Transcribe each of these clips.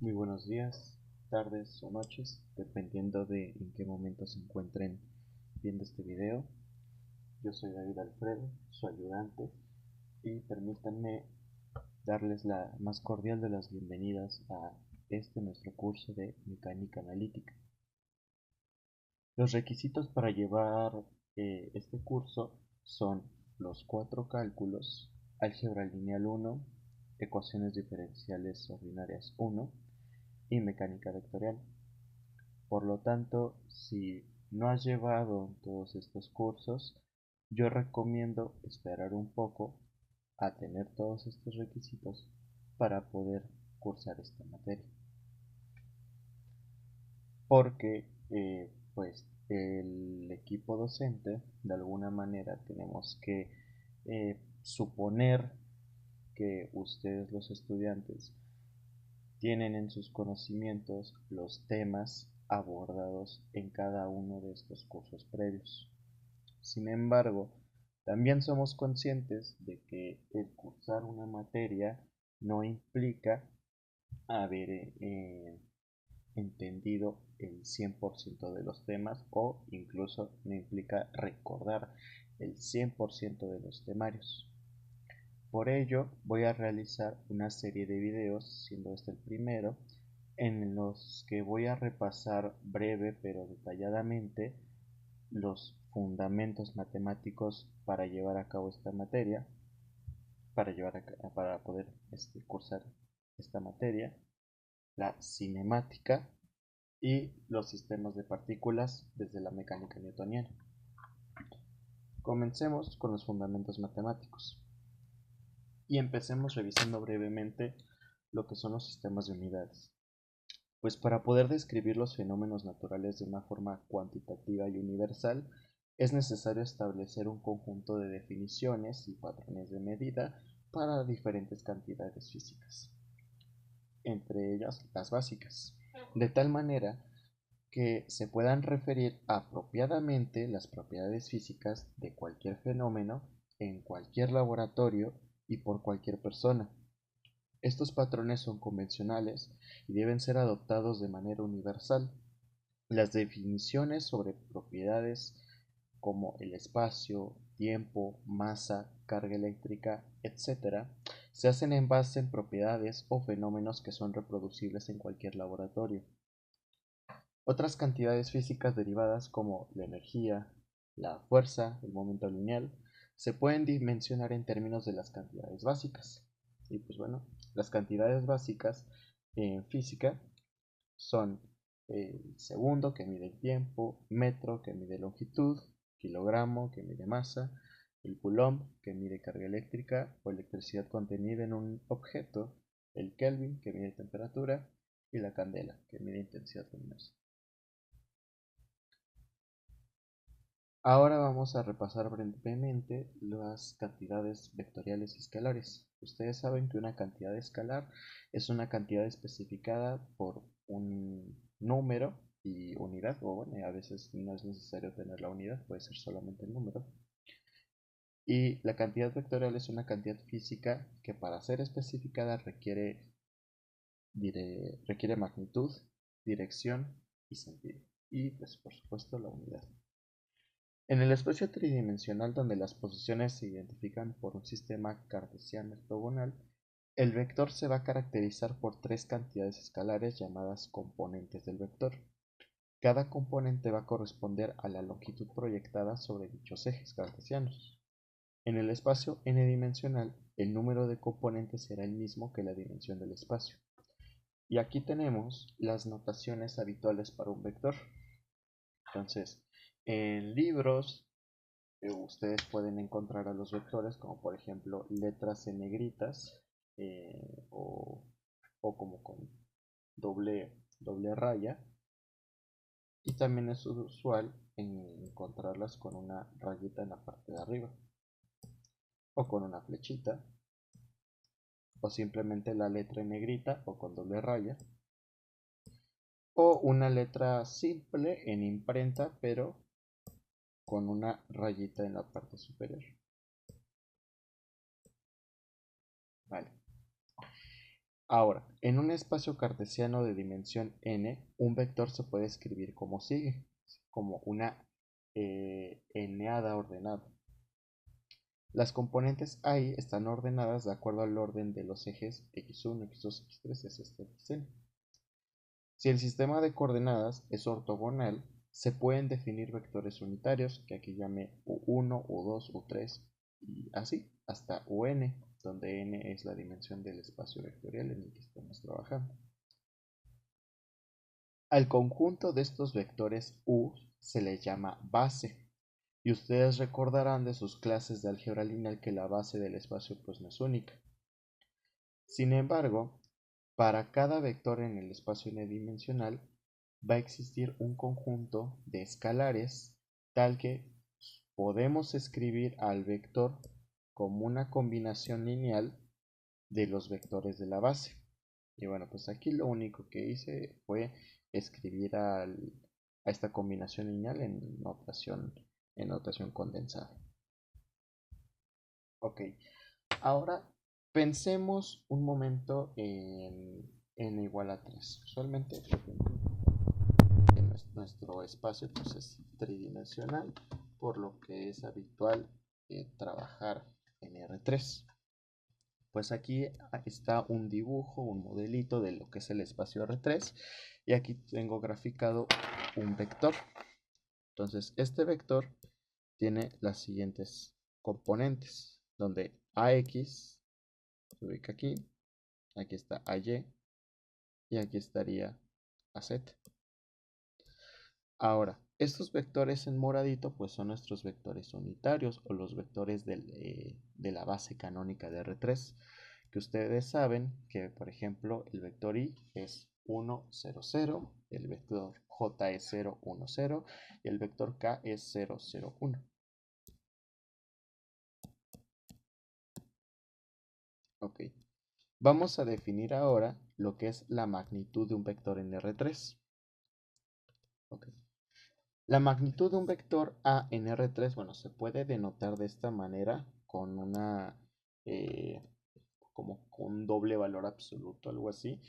Muy buenos días, tardes o noches, dependiendo de en qué momento se encuentren viendo este video. Yo soy David Alfredo, su ayudante, y permítanme darles la más cordial de las bienvenidas a nuestro curso de mecánica analítica. Los requisitos para llevar este curso son los 4 cálculos: álgebra lineal 1, ecuaciones diferenciales ordinarias 1 y mecánica vectorial. Por lo tanto, si no has llevado todos estos cursos, yo recomiendo esperar un poco a tener todos estos requisitos para poder cursar esta materia. Porque pues el equipo docente, de alguna manera tenemos que suponer que ustedes, los estudiantes, tienen en sus conocimientos los temas abordados en cada uno de estos cursos previos. Sin embargo, también somos conscientes de que el cursar una materia no implica haber entendido el 100% de los temas, o incluso no implica recordar el 100% de los temarios. Por ello, voy a realizar una serie de videos, siendo este el primero, en los que voy a repasar breve pero detalladamente los fundamentos matemáticos para llevar a cabo esta materia, para poder cursar esta materia, la cinemática y los sistemas de partículas desde la mecánica newtoniana. Comencemos con los fundamentos matemáticos y empecemos revisando brevemente lo que son los sistemas de unidades. Pues para poder describir los fenómenos naturales de una forma cuantitativa y universal, es necesario establecer un conjunto de definiciones y patrones de medida para diferentes cantidades físicas, entre ellas las básicas, de tal manera que se puedan referir apropiadamente las propiedades físicas de cualquier fenómeno en cualquier laboratorio y por cualquier persona. Estos patrones son convencionales y deben ser adoptados de manera universal. Las definiciones sobre propiedades como el espacio, tiempo, masa, carga eléctrica, etc., se hacen en base en propiedades o fenómenos que son reproducibles en cualquier laboratorio. Otras cantidades físicas derivadas, como la energía, la fuerza, el momento lineal, se pueden dimensionar en términos de las cantidades básicas. Y pues bueno, las cantidades básicas en física son el segundo, que mide el tiempo; metro, que mide longitud; kilogramo, que mide masa; el coulomb, que mide carga eléctrica o electricidad contenida en un objeto; el kelvin, que mide temperatura; y la candela, que mide intensidad luminosa. Ahora vamos a repasar brevemente las cantidades vectoriales y escalares. Ustedes saben que una cantidad escalar es una cantidad especificada por un número y unidad, o bueno, a veces no es necesario tener la unidad, puede ser solamente el número. Y la cantidad vectorial es una cantidad física que, para ser especificada, requiere magnitud, dirección y sentido. Y pues por supuesto la unidad. En el espacio tridimensional, donde las posiciones se identifican por un sistema cartesiano ortogonal, el vector se va a caracterizar por 3 cantidades escalares llamadas componentes del vector. Cada componente va a corresponder a la longitud proyectada sobre dichos ejes cartesianos. En el espacio n-dimensional, el número de componentes será el mismo que la dimensión del espacio. Y aquí tenemos las notaciones habituales para un vector. Entonces, en libros ustedes pueden encontrar a los vectores como, por ejemplo, letras en negritas, o como con doble raya, y también es usual encontrarlas con una rayita en la parte de arriba, o con una flechita, o simplemente la letra en negrita o con doble raya, o una letra simple en imprenta pero con una rayita en la parte superior. Vale. Ahora, en un espacio cartesiano de dimensión n, un vector se puede escribir como sigue, como una n-ada ordenada. Las componentes ahí están ordenadas de acuerdo al orden de los ejes x1, x2, x3 y así hasta xn. Si el sistema de coordenadas es ortogonal, se pueden definir vectores unitarios, que aquí llame u1, u2, u3 y así hasta un, donde n es la dimensión del espacio vectorial en el que estamos trabajando. Al conjunto de estos vectores u se le llama base, y ustedes recordarán de sus clases de álgebra lineal que la base del espacio pues no es única. Sin embargo, para cada vector en el espacio n-dimensional va a existir un conjunto de escalares tal que podemos escribir al vector como una combinación lineal de los vectores de la base. Y bueno, pues aquí lo único que hice fue escribir a esta combinación lineal en notación condensada. Ok, ahora pensemos un momento en n igual a 3. Usualmente nuestro espacio pues, es tridimensional, por lo que es habitual trabajar en R3. Pues aquí está un dibujo, un modelito de lo que es el espacio R3, y aquí tengo graficado un vector. Entonces este vector tiene las siguientes componentes, donde AX se ubica aquí está AY y aquí estaría AZ. Ahora, estos vectores en moradito pues son nuestros vectores unitarios o los vectores de la base canónica de R3, que ustedes saben que por ejemplo el vector I es 1, 0, 0, el vector J es 0, 1, 0 y el vector K es 0, 0, 1. Ok, vamos a definir ahora lo que es la magnitud de un vector en R3. Okay. La magnitud de un vector A en R3, bueno, se puede denotar de esta manera con una, como con un doble valor absoluto, algo así.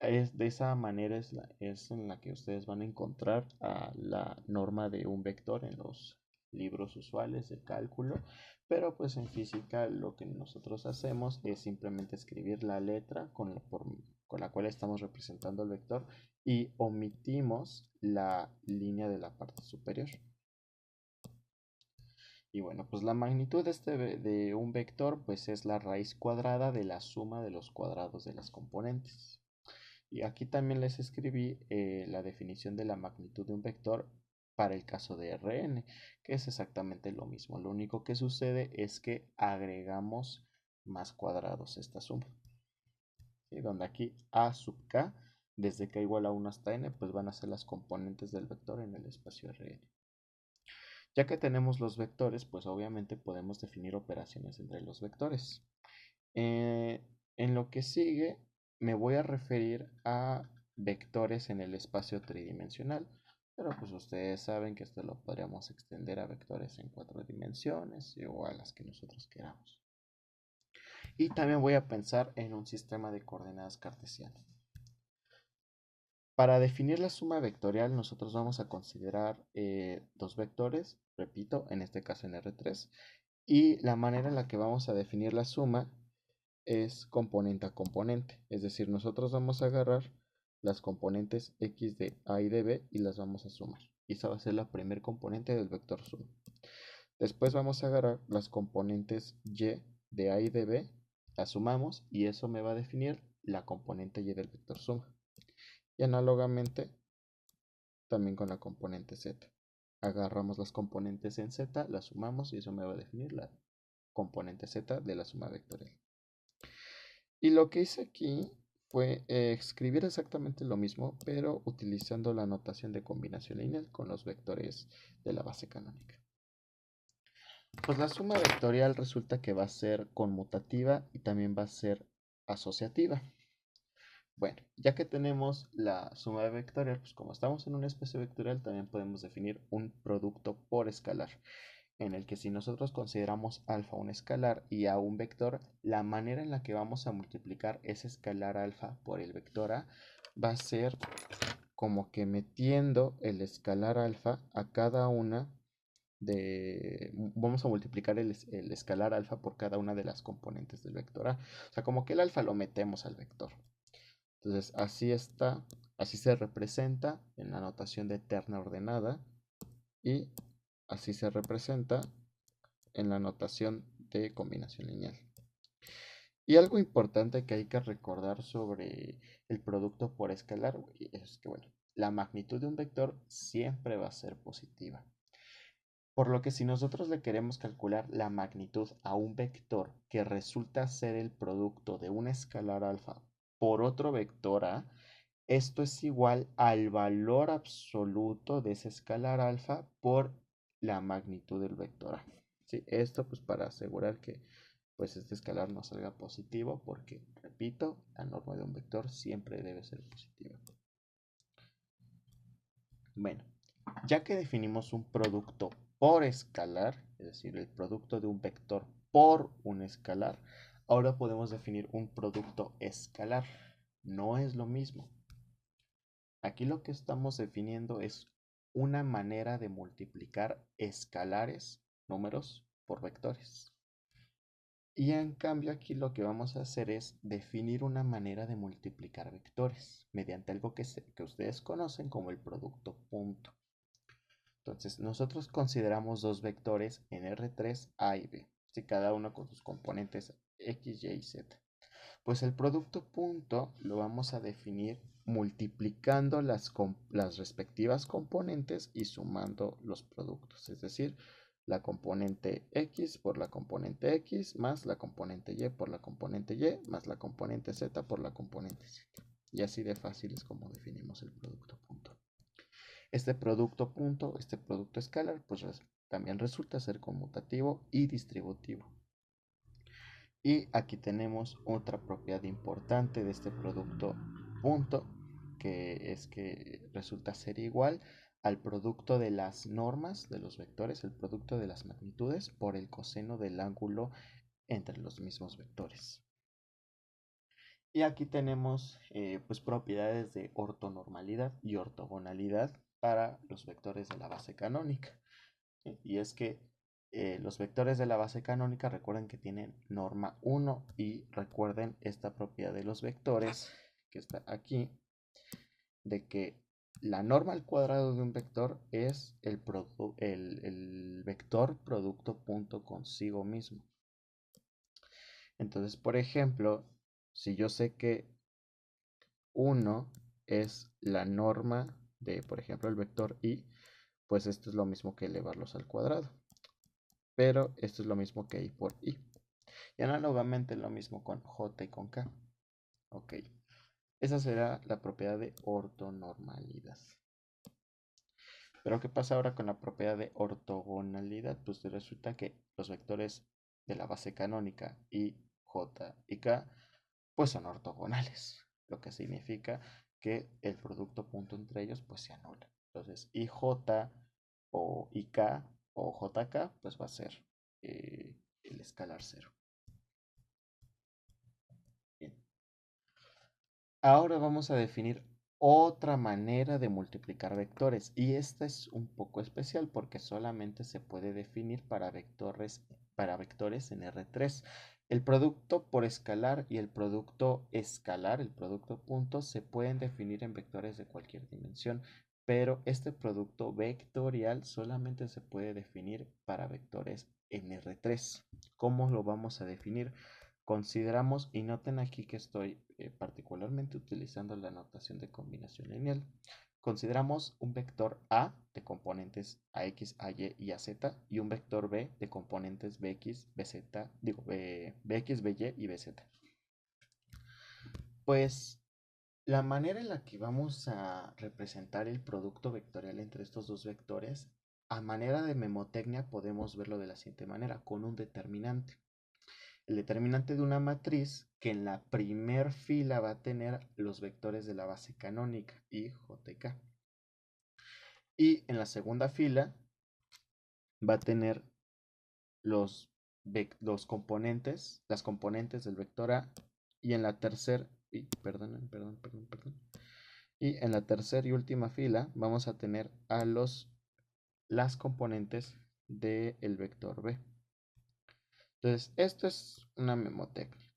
De esa manera es en la que ustedes van a encontrar la norma de un vector en los libros usuales de cálculo, pero pues en física lo que nosotros hacemos es simplemente escribir la letra con la cual estamos representando el vector y omitimos la línea de la parte superior. Y bueno, pues la magnitud de un vector pues es la raíz cuadrada de la suma de los cuadrados de las componentes. Y aquí también les escribí la definición de la magnitud de un vector para el caso de Rn, que es exactamente lo mismo. Lo único que sucede es que agregamos más cuadrados a esta suma. ¿Sí? Donde aquí a sub k, desde k igual a 1 hasta n, pues van a ser las componentes del vector en el espacio Rn. Ya que tenemos los vectores, pues obviamente podemos definir operaciones entre los vectores. En lo que sigue, me voy a referir a vectores en el espacio tridimensional, pero pues ustedes saben que esto lo podríamos extender a vectores en 4 dimensiones o a las que nosotros queramos. Y también voy a pensar en un sistema de coordenadas cartesiano. Para definir la suma vectorial, nosotros vamos a considerar dos vectores, repito, en este caso en R3, y la manera en la que vamos a definir la suma es componente a componente, es decir, nosotros vamos a agarrar las componentes x de a y de b y las vamos a sumar, y esa va a ser la primer componente del vector suma. Después vamos a agarrar las componentes y de a y de b, las sumamos y eso me va a definir la componente y del vector suma. Y análogamente también con la componente z. Agarramos las componentes en z, las sumamos y eso me va a definir la componente z de la suma vectorial. Y lo que hice aquí fue escribir exactamente lo mismo, pero utilizando la notación de combinación lineal con los vectores de la base canónica. Pues la suma vectorial resulta que va a ser conmutativa y también va a ser asociativa. Bueno, ya que tenemos la suma vectorial, pues como estamos en un espacio vectorial, también podemos definir un producto por escalar. en el que si nosotros consideramos alfa un escalar y a un vector, la manera en la que vamos a multiplicar ese escalar alfa por el vector a va a ser como que metiendo el escalar alfa a cada una vamos a multiplicar el escalar alfa por cada una de las componentes del vector a. O sea, como que el alfa lo metemos al vector. Entonces, así está, así se representa en la notación de terna ordenada y así se representa en la notación de combinación lineal. Y algo importante que hay que recordar sobre el producto por escalar es que, bueno, la magnitud de un vector siempre va a ser positiva. Por lo que si nosotros le queremos calcular la magnitud a un vector que resulta ser el producto de un escalar alfa por otro vector a, esto es igual al valor absoluto de ese escalar alfa por la magnitud del vector a. ¿Sí? Esto pues para asegurar que pues este escalar no salga positivo porque, repito, la norma de un vector siempre debe ser positiva. Bueno, ya que definimos un producto por escalar, es decir, el producto de un vector por un escalar, ahora podemos definir un producto escalar. No es lo mismo. Aquí lo que estamos definiendo es una manera de multiplicar escalares, números, por vectores. Y en cambio aquí lo que vamos a hacer es definir una manera de multiplicar vectores mediante algo que ustedes conocen como el producto punto. Entonces nosotros consideramos dos vectores en R3 A y B, si cada uno con sus componentes X, Y y Z. Pues el producto punto lo vamos a definir multiplicando las respectivas componentes y sumando los productos, es decir, la componente X por la componente X más la componente Y por la componente Y más la componente Z por la componente Z. Y así de fácil es como definimos el producto punto. Este producto punto, este producto escalar, pues también resulta ser conmutativo y distributivo. Y aquí tenemos otra propiedad importante de este producto punto, que es que resulta ser igual al producto de las normas de los vectores, el producto de las magnitudes por el coseno del ángulo entre los mismos vectores. Y aquí tenemos pues propiedades de ortonormalidad y ortogonalidad para los vectores de la base canónica. Y es que los vectores de la base canónica recuerden que tienen norma 1 y recuerden esta propiedad de los vectores que está aquí, de que la norma al cuadrado de un vector es el vector producto punto consigo mismo. Entonces, por ejemplo, si yo sé que 1 es la norma de, por ejemplo, el vector i, pues esto es lo mismo que elevarlos al cuadrado. Pero esto es lo mismo que i por i. Y análogamente lo mismo con j y con k. Ok. Esa será la propiedad de ortonormalidad. Pero ¿qué pasa ahora con la propiedad de ortogonalidad? Pues resulta que los vectores de la base canónica i, j y k pues son ortogonales. Lo que significa que el producto punto entre ellos pues se anula. Entonces ij o ik o jk pues va a ser el escalar 0. Bien. Ahora vamos a definir otra manera de multiplicar vectores y esta es un poco especial porque solamente se puede definir para vectores en R3. El producto por escalar y el producto escalar, el producto punto, se pueden definir en vectores de cualquier dimensión, pero este producto vectorial solamente se puede definir para vectores en R3. ¿Cómo lo vamos a definir? Consideramos, y noten aquí que estoy particularmente utilizando la notación de combinación lineal, consideramos un vector A de componentes AX, AY y AZ y un vector B de componentes BX, BZ, BX, BY y BZ. Pues la manera en la que vamos a representar el producto vectorial entre estos dos vectores, a manera de memotecnia podemos verlo de la siguiente manera, con un determinante. El determinante de una matriz que en la primer fila va a tener los vectores de la base canónica i, j y k. Y en la segunda fila va a tener los componentes, las componentes del vector A, y en la tercera, y en la tercera y última fila vamos a tener a las componentes del vector B. Entonces, esto es una memotecnia,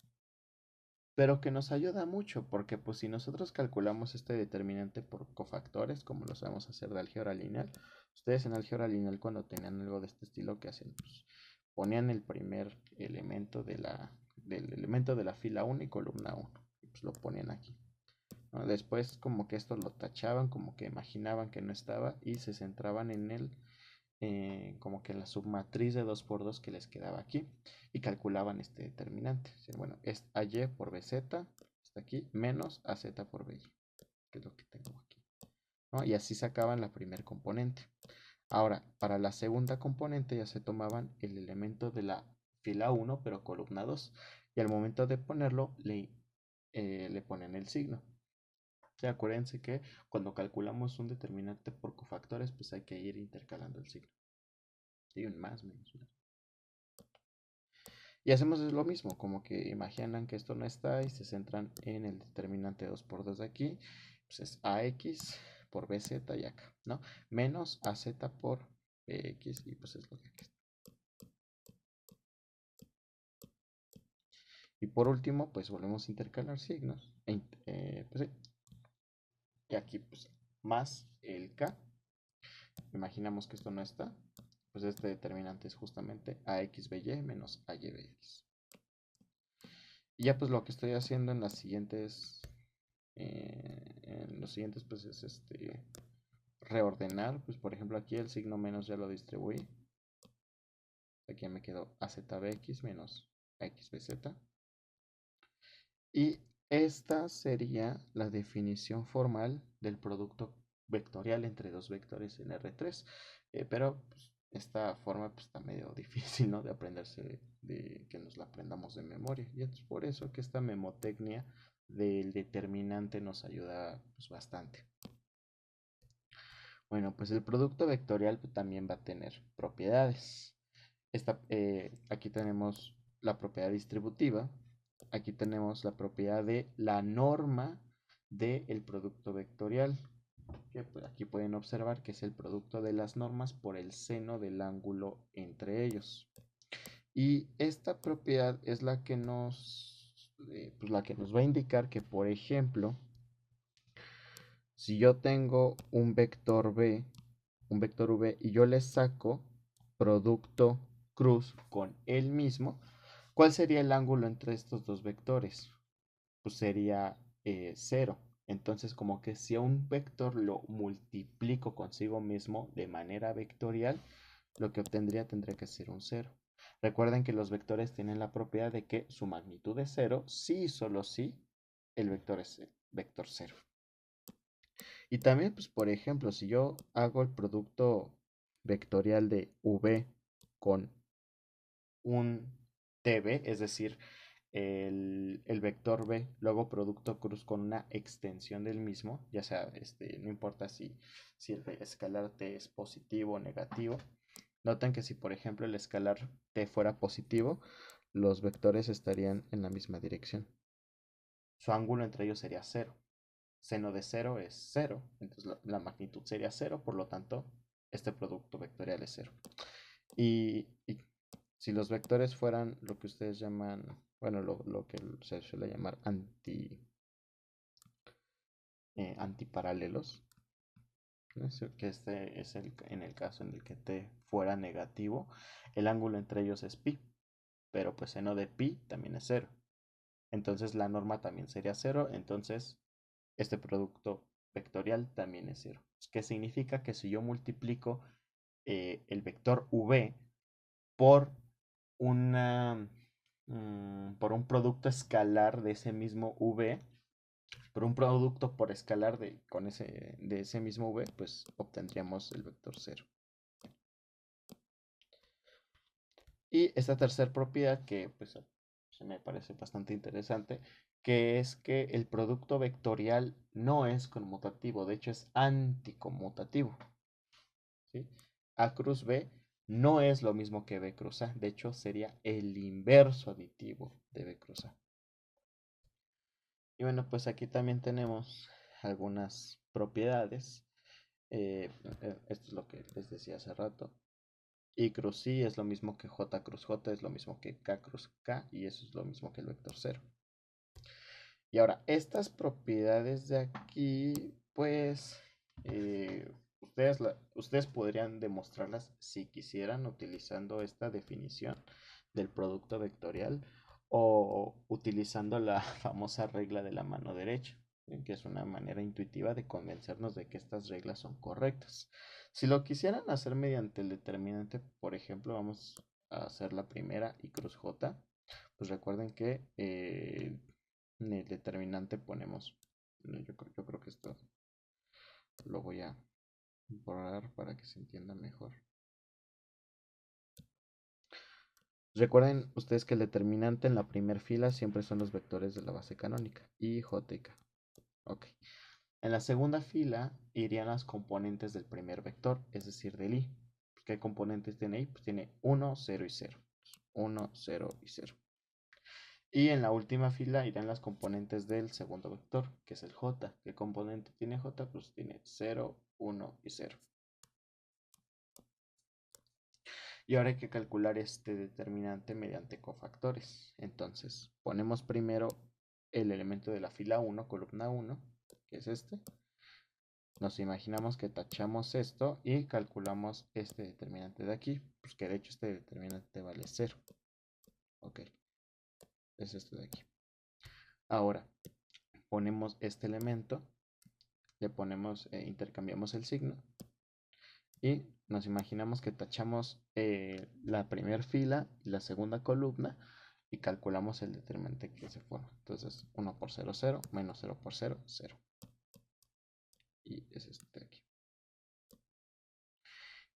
pero que nos ayuda mucho, porque pues si nosotros calculamos este determinante por cofactores, como lo sabemos hacer de álgebra lineal, ustedes en álgebra lineal cuando tenían algo de este estilo, ¿qué hacían? Pues ponían el primer elemento del elemento de la fila 1 y columna 1, y pues lo ponían aquí, ¿no? Después como que esto lo tachaban, como que imaginaban que no estaba y se centraban en como que en la submatriz de 2 por 2 que les quedaba aquí y calculaban este determinante. Bueno, es AY por BZ, está aquí, menos AZ por BY, que es lo que tengo aquí, ¿no? Y así sacaban la primer componente. Ahora, para la segunda componente ya se tomaban el elemento de la fila 1, pero columna 2, y al momento de ponerlo le ponen el signo. Sí, acuérdense que cuando calculamos un determinante por cofactores, pues hay que ir intercalando el signo. Y un más, menos, menos. Y hacemos lo mismo, como que imaginan que esto no está y se centran en el determinante 2 por 2 de aquí. Pues es AX por BZ y acá, ¿no? Menos AZ por BX y pues es lo que aquí está. Y por último, pues volvemos a intercalar signos. Pues sí. Y aquí pues más el K. Imaginamos que esto no está. Pues este determinante es justamente AXBY menos AYBX. Y ya pues lo que estoy haciendo en las siguientes en los siguientes pues es reordenar. Pues por ejemplo aquí el signo menos ya lo distribuí. Aquí me quedó AZBX menos AXBZ. Y esta sería la definición formal del producto vectorial entre dos vectores en R3. Pero pues, esta forma pues, está medio difícil, ¿no? De aprenderse, de que nos la aprendamos de memoria. Y es por eso que esta memotecnia del determinante nos ayuda pues, bastante. Bueno, pues el producto vectorial pues, también va a tener propiedades. Aquí tenemos la propiedad distributiva. Aquí tenemos la propiedad de la norma del producto vectorial. Que pues, aquí pueden observar que es el producto de las normas por el seno del ángulo entre ellos. Y esta propiedad es pues, la que nos va a indicar que, por ejemplo, si yo tengo un vector V, y yo le saco producto cruz con él mismo, ¿cuál sería el ángulo entre estos dos vectores? Pues sería 0. Entonces, como que si a un vector lo multiplico consigo mismo de manera vectorial, lo que obtendría tendría que ser un 0. Recuerden que los vectores tienen la propiedad de que su magnitud es 0, si y solo si el vector es vector 0. Y también, pues, por ejemplo, si yo hago el producto vectorial de V con un TB, es decir, el vector B, luego producto cruz con una extensión del mismo, ya sea, no importa si el escalar T es positivo o negativo. Noten que si, por ejemplo, el escalar T fuera positivo, los vectores estarían en la misma dirección. Su ángulo entre ellos sería 0. Seno de 0 es 0, entonces la magnitud sería 0, por lo tanto, este producto vectorial es 0. Y si los vectores fueran lo que ustedes llaman, bueno, lo que se suele llamar antiparalelos, ¿no? Que este es en el caso en el que t fuera negativo, el ángulo entre ellos es pi, pero pues seno de pi también es 0. Entonces la norma también sería 0, entonces este producto vectorial también es 0. ¿Qué significa? Que si yo multiplico el vector v por por un producto escalar de ese mismo v, por un producto por escalar de ese mismo v, pues obtendríamos el vector 0. Y esta tercera propiedad que pues se me parece bastante interesante, que es que el producto vectorial no es conmutativo, de hecho es anticonmutativo, ¿sí? A cruz B no es lo mismo que B cruz A. De hecho, sería el inverso aditivo de B cruz A. Y bueno, pues aquí también tenemos algunas propiedades. Esto es lo que les decía hace rato. I cruz I es lo mismo que J cruz J, es lo mismo que K cruz K, y eso es lo mismo que el vector 0. Y ahora, estas propiedades de aquí, pues, ustedes podrían demostrarlas si quisieran utilizando esta definición del producto vectorial o utilizando la famosa regla de la mano derecha, que es una manera intuitiva de convencernos de que estas reglas son correctas. Si lo quisieran hacer mediante el determinante, por ejemplo, vamos a hacer la primera I cruz J, pues recuerden que en el determinante ponemos, yo creo que esto lo voy a borrar para que se entienda mejor. Recuerden ustedes que el determinante en la primera fila siempre son los vectores de la base canónica, I, J y K. Ok. En la segunda fila irían las componentes del primer vector, es decir, del I. ¿Qué componentes tiene I? Pues tiene 1, 0 y 0. 1, 0 y 0. Y en la última fila irán las componentes del segundo vector, que es el J. ¿Qué componente tiene J? Pues tiene 0, 1 y 0. Y ahora hay que calcular este determinante mediante cofactores. Entonces, ponemos primero el elemento de la fila 1, columna 1, que es este. Nos imaginamos que tachamos esto y calculamos este determinante de aquí. Pues que de hecho este determinante vale 0. Ok, es este de aquí. Ahora, ponemos este elemento, le ponemos, intercambiamos el signo y nos imaginamos que tachamos la primera fila y la segunda columna y calculamos el determinante que se forma. Entonces 1 por 0, 0, menos 0 por 0, 0. Y es este de aquí.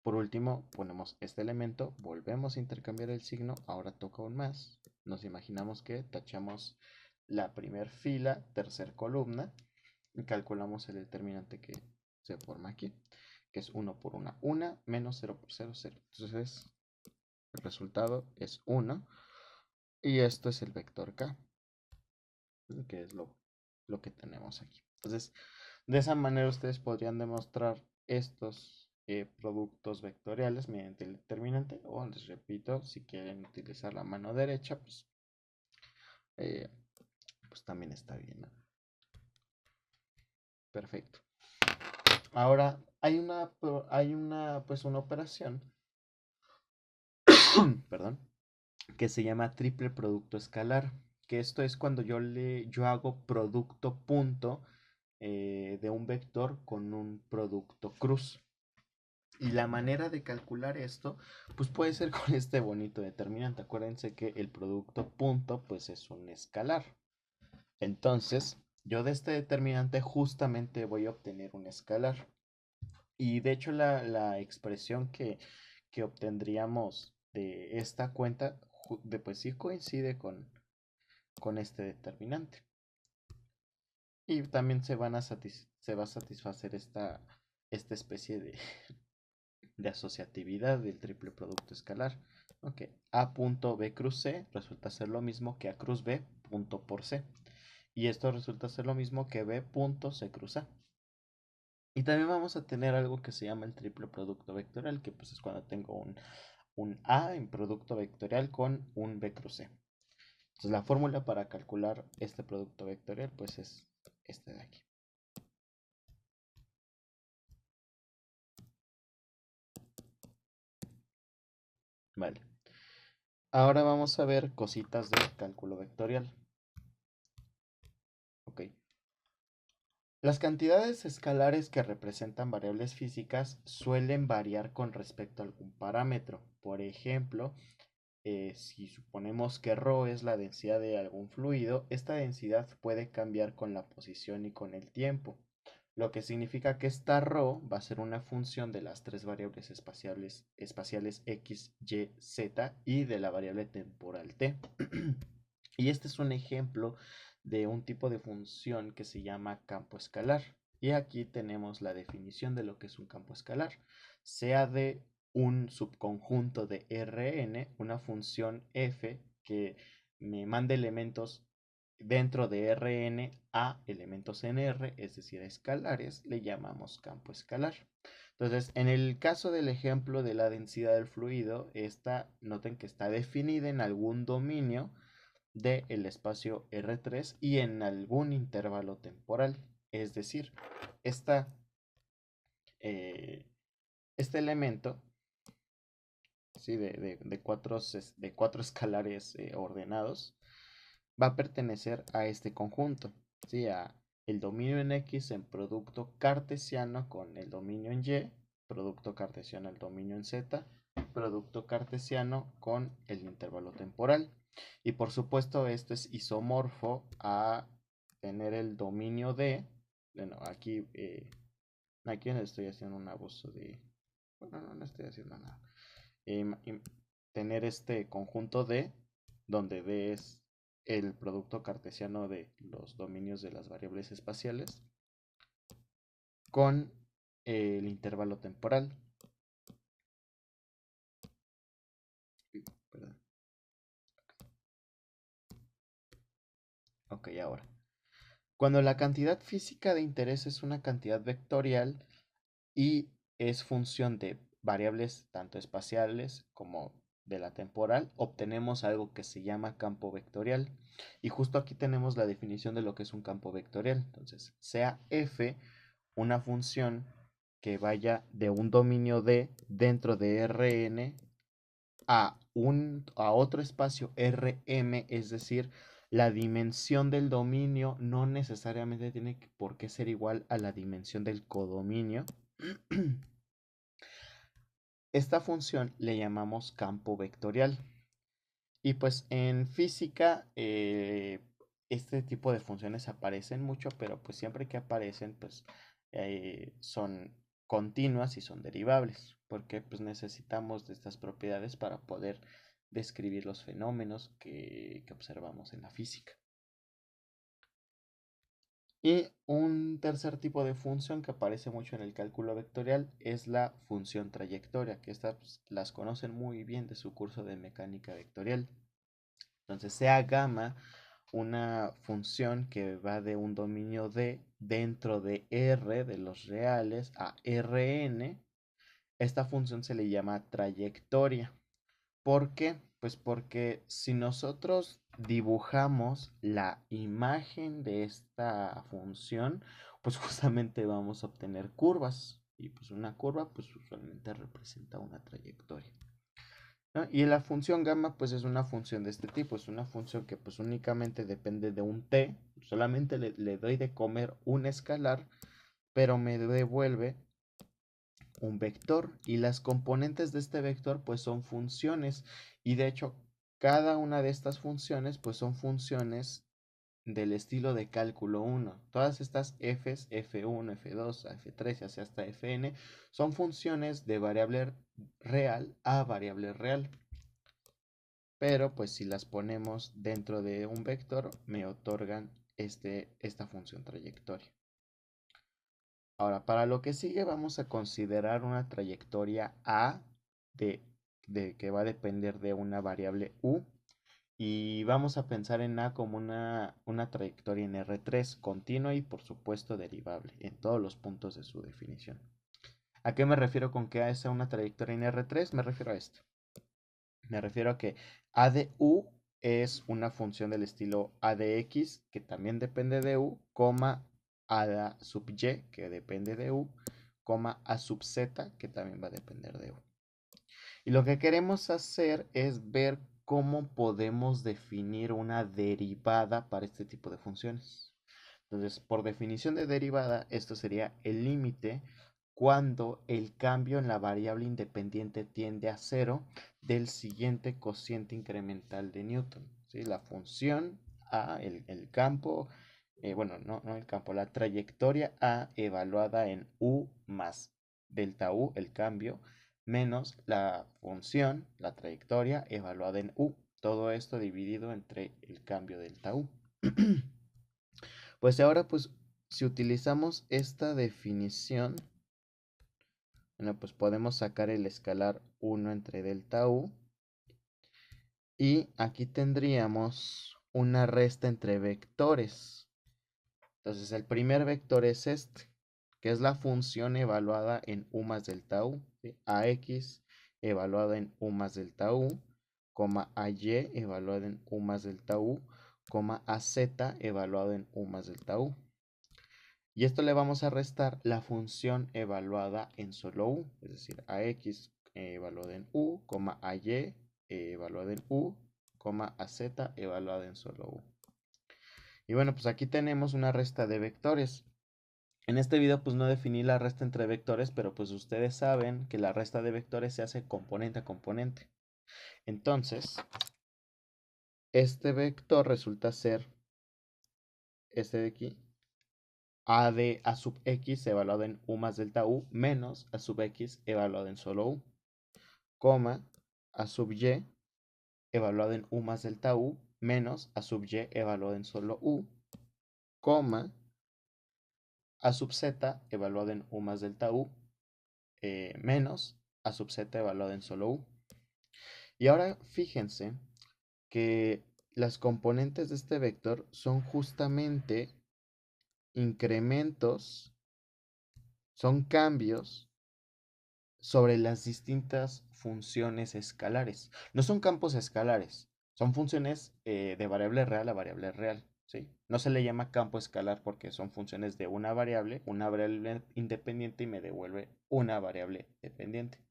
Por último, ponemos este elemento, volvemos a intercambiar el signo, ahora toca aún más. Nos imaginamos que tachamos la primera fila, tercera columna y calculamos el determinante que se forma aquí, que es 1 por 1 menos 0 por 0, 0. Entonces, el resultado es 1 y esto es el vector K, que es lo que tenemos aquí. Entonces, de esa manera ustedes podrían demostrar estos productos vectoriales mediante el determinante, o les repito, si quieren utilizar la mano derecha, eh, pues también está bien, ¿no? Perfecto. Ahora pues una operación, perdón, que se llama triple producto escalar, que esto es cuando yo hago producto punto de un vector con un producto cruz. Y la manera de calcular esto, pues puede ser con este bonito determinante. Acuérdense que el producto punto, pues es un escalar. Entonces, yo de este determinante justamente voy a obtener un escalar. Y de hecho la expresión que obtendríamos de esta cuenta, pues sí coincide con este determinante. Y también se va a satisfacer esta especie de asociatividad del triple producto escalar. Ok, A punto B cruz C resulta ser lo mismo que A cruz B punto por C. Y esto resulta ser lo mismo que B punto C cruz A. Y también vamos a tener algo que se llama el triple producto vectorial, que pues es cuando tengo un A en producto vectorial con un B cruz C. Entonces la fórmula para calcular este producto vectorial pues es este de aquí. Vale. Ahora vamos a ver cositas de cálculo vectorial. Ok. Las cantidades escalares que representan variables físicas suelen variar con respecto a algún parámetro. Por ejemplo, si suponemos que ρ es la densidad de algún fluido, esta densidad puede cambiar con la posición y con el tiempo, lo que significa que esta ρ va a ser una función de las tres variables espaciales x, y, z y de la variable temporal t. Y este es un ejemplo de un tipo de función que se llama campo escalar. Y aquí tenemos la definición de lo que es un campo escalar. Sea de un subconjunto de Rn, una función f que me mande elementos dentro de Rn a elementos en R, es decir, a escalares, le llamamos campo escalar. Entonces, en el caso del ejemplo de la densidad del fluido, noten que está definida en algún dominio del espacio R3 y en algún intervalo temporal. Es decir, esta, eh, este elemento, ¿sí? de cuatro escalares ordenados, va a pertenecer a este conjunto, ¿sí? A el dominio en X en producto cartesiano con el dominio en Y, producto cartesiano el dominio en Z, producto cartesiano con el intervalo temporal. Y por supuesto esto es isomorfo a tener el dominio de, bueno, aquí no estoy haciendo un abuso de, bueno, no estoy haciendo nada. Tener este conjunto de, donde D es el producto cartesiano de los dominios de las variables espaciales con el intervalo temporal. Perdón. Ok, ahora. Cuando la cantidad física de interés es una cantidad vectorial y es función de variables tanto espaciales como de la temporal, obtenemos algo que se llama campo vectorial. Y justo aquí tenemos la definición de lo que es un campo vectorial. Entonces, sea f una función que vaya de un dominio D dentro de Rn a otro espacio Rm, es decir, la dimensión del dominio no necesariamente tiene por qué ser igual a la dimensión del codominio. Esta función le llamamos campo vectorial. Y pues en física este tipo de funciones aparecen mucho, pero pues siempre que aparecen pues son continuas y son derivables, porque pues necesitamos de estas propiedades para poder describir los fenómenos que observamos en la física. Y un tercer tipo de función que aparece mucho en el cálculo vectorial es la función trayectoria, que estas pues, las conocen muy bien de su curso de mecánica vectorial. Entonces, sea gamma una función que va de un dominio D dentro de R de los reales a Rn, esta función se le llama trayectoria. ¿Por qué? Pues porque si nosotros dibujamos la imagen de esta función, pues justamente vamos a obtener curvas. Y pues una curva pues usualmente representa una trayectoria, ¿no? Y la función gamma pues es una función de este tipo, es una función que pues únicamente depende de un t, solamente le doy de comer un escalar, pero me devuelve un vector y las componentes de este vector pues son funciones y de hecho cada una de estas funciones pues son funciones del estilo de cálculo 1. Todas estas f's, f1, f2, f3 y así hasta fn son funciones de variable real a variable real. Pero pues si las ponemos dentro de un vector me otorgan esta función trayectoria. Ahora, para lo que sigue vamos a considerar una trayectoria A de, que va a depender de una variable U y vamos a pensar en A como una trayectoria en R3 continua y por supuesto derivable en todos los puntos de su definición. ¿A qué me refiero con que A es una trayectoria en R3? Me refiero a esto. Me refiero a que A de U es una función del estilo A de X, que también depende de U, coma A sub Y, que depende de U, coma A sub Z, que también va a depender de U. Y lo que queremos hacer es ver cómo podemos definir una derivada para este tipo de funciones. Entonces, por definición de derivada, esto sería el límite cuando el cambio en la variable independiente tiende a cero del siguiente cociente incremental de Newton. ¿Sí? La función A, el campo, bueno, no el campo, la trayectoria A evaluada en U más delta U, el cambio, menos la función, la trayectoria evaluada en U. Todo esto dividido entre el cambio delta U. Pues ahora, pues, si utilizamos esta definición, Bueno, pues podemos sacar el escalar 1 entre delta U. Y aquí tendríamos una resta entre vectores. Entonces el primer vector es este, que es la función evaluada en U más delta U. ¿Sí? AX evaluada en U más delta U, coma AY evaluada en U más delta U, coma AZ evaluado en U más delta U. Y esto le vamos a restar la función evaluada en solo U, es decir, AX evaluada en U, coma AY evaluada en U, coma AZ evaluada en solo U. Y bueno, pues aquí tenemos una resta de vectores. En este video pues no definí la resta entre vectores, pero pues ustedes saben que la resta de vectores se hace componente a componente. Entonces, este vector resulta ser este de aquí, a de a sub x evaluado en u más delta u menos a sub x evaluado en solo u, coma a sub y evaluado en u más delta u menos a sub y evaluado en solo u, coma a sub z evaluado en u más delta u menos a sub z evaluado en solo u. Y ahora fíjense que las componentes de este vector son justamente incrementos, son cambios sobre las distintas funciones escalares. No son campos escalares, son funciones de variable real a variable real. ¿Sí? No se le llama campo escalar porque son funciones de una variable independiente y me devuelve una variable dependiente.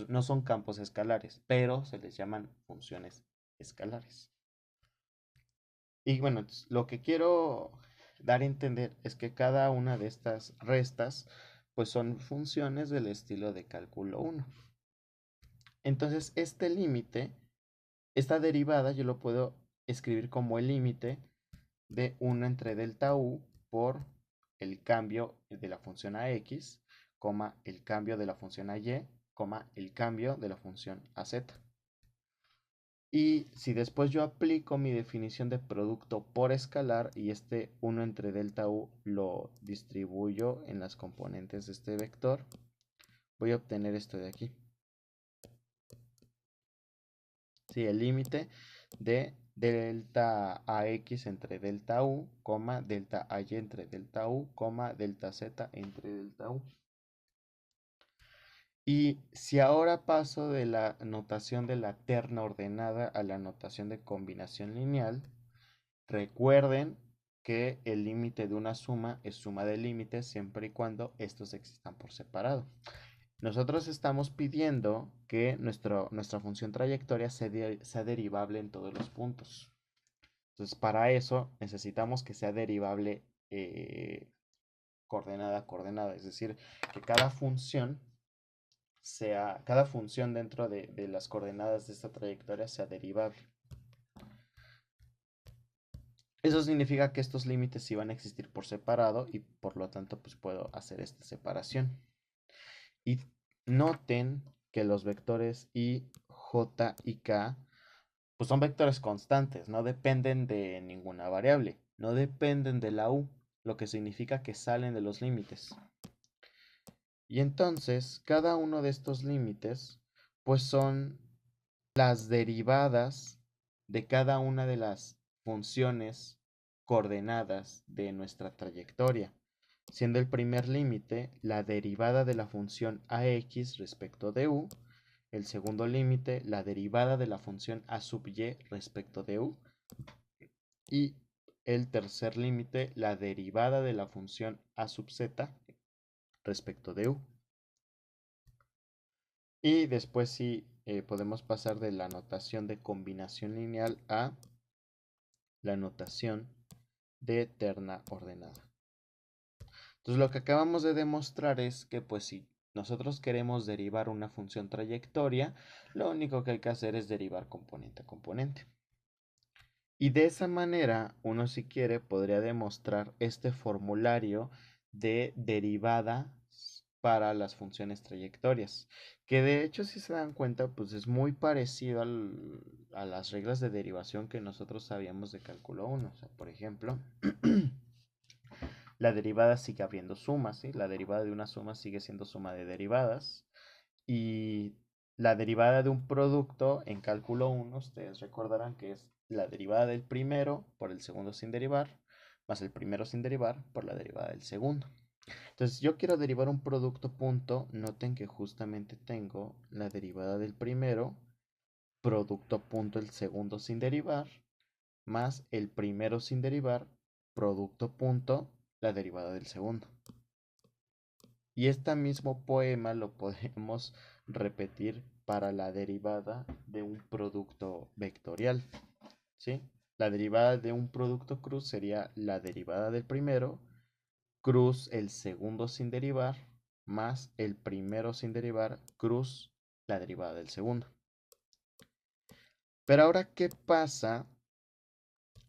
No son campos escalares, pero se les llaman funciones escalares. Y bueno, lo que quiero dar a entender es que cada una de estas restas pues son funciones del estilo de cálculo 1. Entonces este límite, esta derivada yo lo puedo escribir como el límite de 1 entre delta u por el cambio de la función ax, el cambio de la función ay, el cambio de la función az. Y si después yo aplico mi definición de producto por escalar y este 1 entre delta u lo distribuyo en las componentes de este vector, voy a obtener esto de aquí. Sí, el límite de delta ax entre delta u, delta ay entre delta u, delta z entre delta u. Y si ahora paso de la notación de la terna ordenada a la notación de combinación lineal, recuerden que el límite de una suma es suma de límites siempre y cuando estos existan por separado. Nosotros estamos pidiendo que nuestra función trayectoria sea derivable en todos los puntos. Entonces, para eso necesitamos que sea derivable coordenada a coordenada. Es decir, que cada función dentro de las coordenadas de esta trayectoria sea derivable. Eso significa que estos límites sí van a existir por separado y por lo tanto pues puedo hacer esta separación. Y noten que los vectores i, j y k pues son vectores constantes, no dependen de ninguna variable, no dependen de la u, lo que significa que salen de los límites. Y entonces cada uno de estos límites pues son las derivadas de cada una de las funciones coordenadas de nuestra trayectoria, siendo el primer límite la derivada de la función ax respecto de u, el segundo límite la derivada de la función a sub y respecto de u, y el tercer límite la derivada de la función a sub z respecto de u. Y después sí podemos pasar de la notación de combinación lineal a la notación de terna ordenada. Entonces lo que acabamos de demostrar es que pues si nosotros queremos derivar una función trayectoria, lo único que hay que hacer es derivar componente a componente. Y de esa manera, uno si quiere podría demostrar este formulario de derivadas para las funciones trayectorias, que de hecho si se dan cuenta pues es muy parecido a las reglas de derivación que nosotros sabíamos de cálculo 1. O sea, por ejemplo, la derivada sigue habiendo sumas, ¿sí? La derivada de una suma sigue siendo suma de derivadas. Y la derivada de un producto en cálculo 1, ustedes recordarán que es la derivada del primero por el segundo sin derivar, más el primero sin derivar por la derivada del segundo. Entonces, yo quiero derivar un producto punto, noten que justamente tengo la derivada del primero, producto punto el segundo sin derivar, más el primero sin derivar, producto punto, la derivada del segundo. Y este mismo poema lo podemos repetir para la derivada de un producto vectorial, ¿sí? La derivada de un producto cruz sería la derivada del primero, cruz el segundo sin derivar, más el primero sin derivar, cruz la derivada del segundo. Pero ahora, ¿qué pasa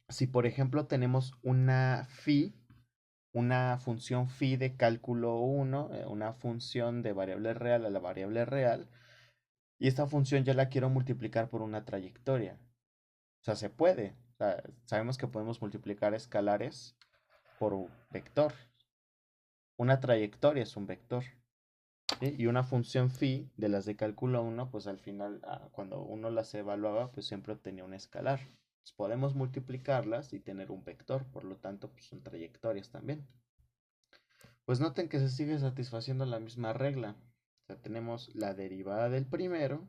si, por ejemplo, tenemos una función phi de cálculo 1, una función de variable real a la variable real, y esta función ya la quiero multiplicar por una trayectoria? O sea, se puede. O sea, sabemos que podemos multiplicar escalares por un vector. Una trayectoria es un vector, ¿sí? Y una función phi de las de cálculo 1, pues al final, cuando uno las evaluaba, pues siempre obtenía un escalar. Entonces, podemos multiplicarlas y tener un vector, por lo tanto, pues son trayectorias también. Pues noten que se sigue satisfaciendo la misma regla. O sea, tenemos la derivada del primero,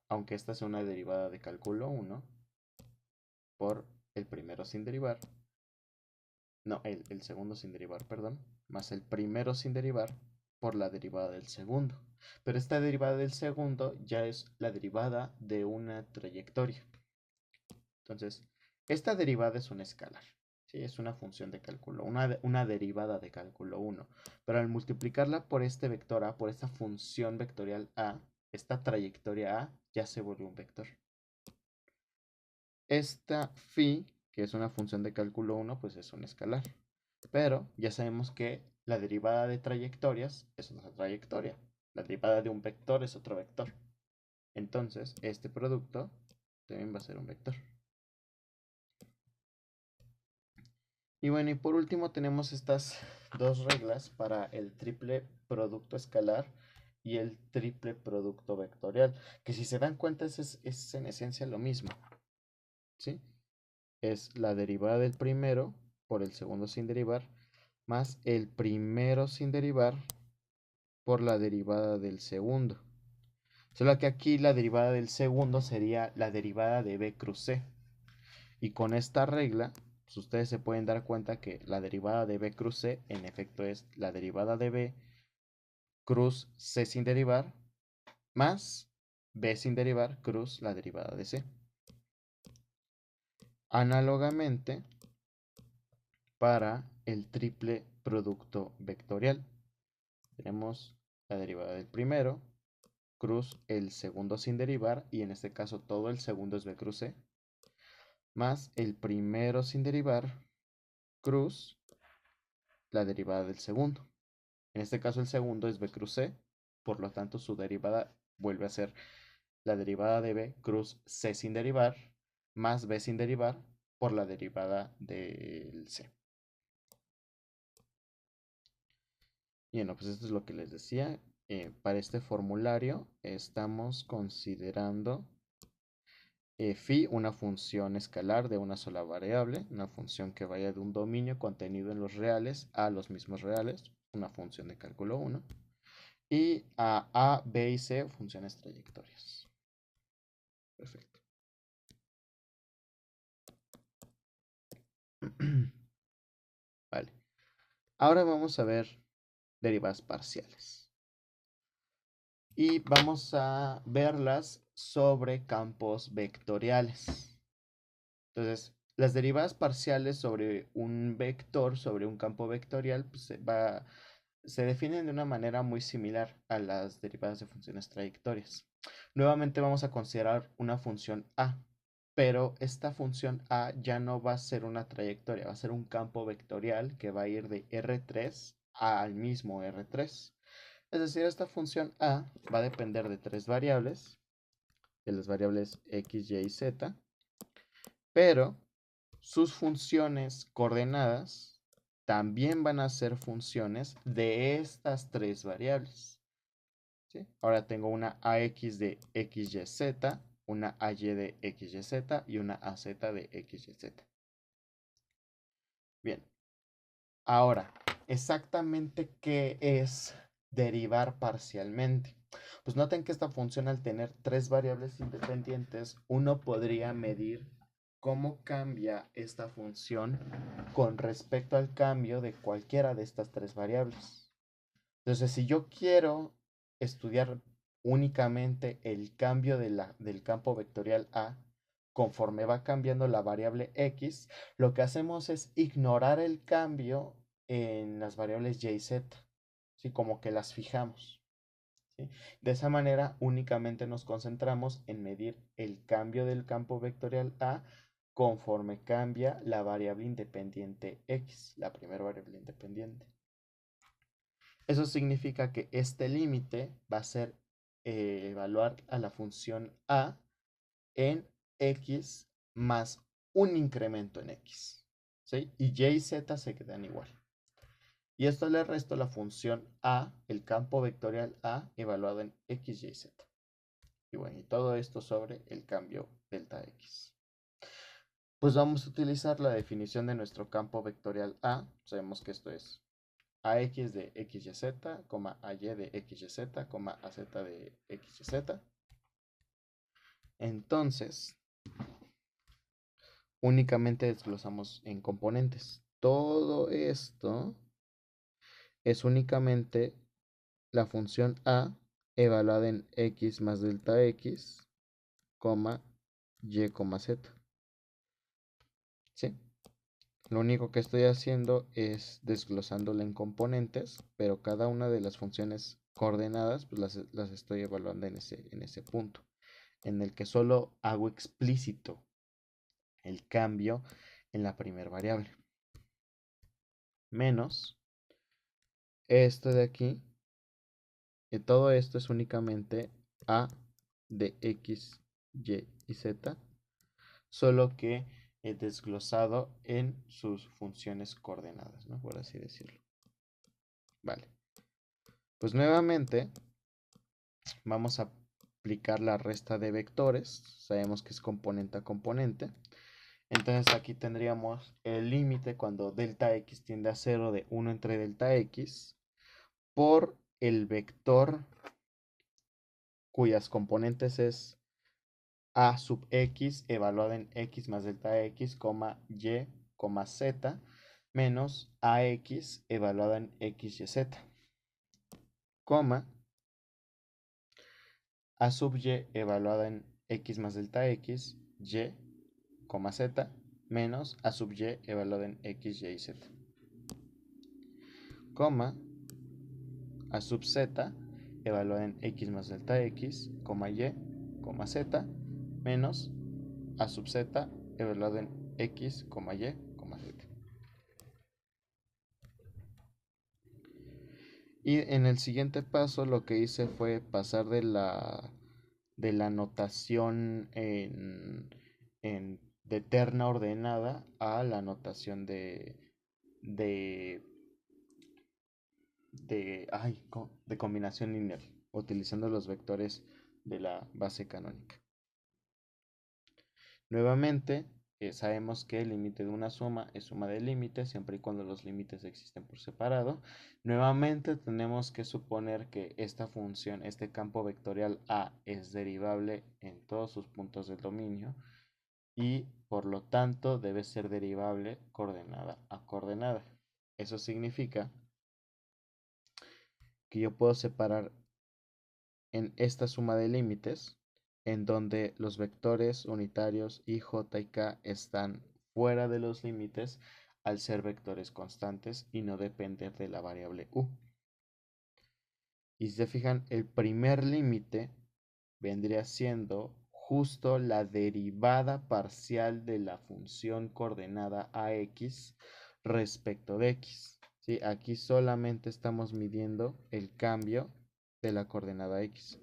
aunque esta sea una derivada de cálculo 1, por el primero sin derivar. No, el segundo sin derivar, perdón. Más el primero sin derivar por la derivada del segundo. Pero esta derivada del segundo ya es la derivada de una trayectoria. Entonces, esta derivada es un escalar. ¿Sí? Es una función de cálculo, una derivada de cálculo 1. Pero al multiplicarla por este vector A, por esta función vectorial A, esta trayectoria A ya se vuelve un vector. Esta phi, que es una función de cálculo 1, pues es un escalar. Pero ya sabemos que la derivada de trayectorias es otra trayectoria. La derivada de un vector es otro vector. Entonces, este producto también va a ser un vector. Y bueno, y por último tenemos estas dos reglas para el triple producto escalar y el triple producto vectorial, que si se dan cuenta es en esencia lo mismo, ¿sí? Es la derivada del primero por el segundo sin derivar, más el primero sin derivar por la derivada del segundo. Solo que aquí la derivada del segundo sería la derivada de b cruz c. Y con esta regla, pues ustedes se pueden dar cuenta que la derivada de b cruz c en efecto es la derivada de b cruz c sin derivar más b sin derivar cruz la derivada de c. Análogamente, para el triple producto vectorial, tenemos la derivada del primero cruz el segundo sin derivar, y en este caso todo el segundo es b cruz c, más el primero sin derivar cruz la derivada del segundo. En este caso el segundo es b cruz c, por lo tanto su derivada vuelve a ser la derivada de b cruz c sin derivar más b sin derivar por la derivada del c. Y bueno, pues esto es lo que les decía. Para este formulario estamos considerando phi, una función escalar de una sola variable, una función que vaya de un dominio contenido en los reales a los mismos reales, una función de cálculo 1, y a, b y c, funciones trayectorias. Perfecto. Vale. Ahora vamos a ver derivadas parciales. Y vamos a verlas sobre campos vectoriales. Entonces, las derivadas parciales sobre un vector, sobre un campo vectorial, pues se definen de una manera muy similar a las derivadas de funciones trayectorias. Nuevamente vamos a considerar una función a, pero esta función a ya no va a ser una trayectoria, va a ser un campo vectorial que va a ir de R3 al mismo R3. Es decir, esta función a va a depender de tres variables, de las variables x, y y z, pero sus funciones coordenadas también van a ser funciones de estas tres variables. ¿Sí? Ahora tengo una AX de XYZ, una AY de XYZ y una AZ de XYZ. Bien, ahora, exactamente qué es derivar parcialmente. Pues noten que esta función, al tener tres variables independientes, uno podría medir cómo cambia esta función con respecto al cambio de cualquiera de estas tres variables. Entonces, si yo quiero estudiar únicamente el cambio del campo vectorial A conforme va cambiando la variable X, lo que hacemos es ignorar el cambio en las variables Y y Z, ¿sí? Como que las fijamos, ¿sí? De esa manera únicamente nos concentramos en medir el cambio del campo vectorial A conforme cambia la variable independiente X, la primera variable independiente. Eso significa que este límite va a ser evaluar a la función A en X más un incremento en X, ¿sí? Y Y y Z se quedan igual. Y esto le resto la función A, el campo vectorial A, evaluado en X, Y, Z. Y bueno, y todo esto sobre el cambio delta X. Pues vamos a utilizar la definición de nuestro campo vectorial A. Sabemos que esto es AX de XYZ, AY de XYZ, AZ de XYZ. Entonces, únicamente desglosamos en componentes. Todo esto es únicamente la función A evaluada en X más delta X, Y, Z. ¿Sí? Lo único que estoy haciendo es desglosándola en componentes, pero cada una de las funciones coordenadas pues las estoy evaluando en ese punto, en el que solo hago explícito el cambio en la primera variable. Menos esto de aquí, y todo esto es únicamente A de X, Y y Z, solo que desglosado en sus funciones coordenadas, ¿no? Por así decirlo. Vale. Pues nuevamente vamos a aplicar la resta de vectores. Sabemos que es componente a componente. Entonces aquí tendríamos el límite cuando delta x tiende a 0 de 1 entre delta x por el vector cuyas componentes es a sub x evaluado en x más delta x, y, z, menos ax evaluada en x y z, a sub y evaluada en x más delta x, y, z, menos a sub y evaluada en x, y, z, a sub z evaluada en x más delta x, y, z, menos a sub z evaluado en x, y, z. Y en el siguiente paso lo que hice fue pasar de la notación de terna ordenada a la notación de, de combinación lineal, utilizando los vectores de la base canónica. Nuevamente, sabemos que el límite de una suma es suma de límites, siempre y cuando los límites existen por separado. Nuevamente tenemos que suponer que esta función, este campo vectorial A, es derivable en todos sus puntos del dominio y por lo tanto debe ser derivable coordenada a coordenada. Eso significa que yo puedo separar en esta suma de límites en donde los vectores unitarios i, j y k están fuera de los límites al ser vectores constantes y no depender de la variable u. Y si se fijan, el primer límite vendría siendo justo la derivada parcial de la función coordenada ax respecto de x. ¿Sí? Aquí solamente estamos midiendo el cambio de la coordenada x.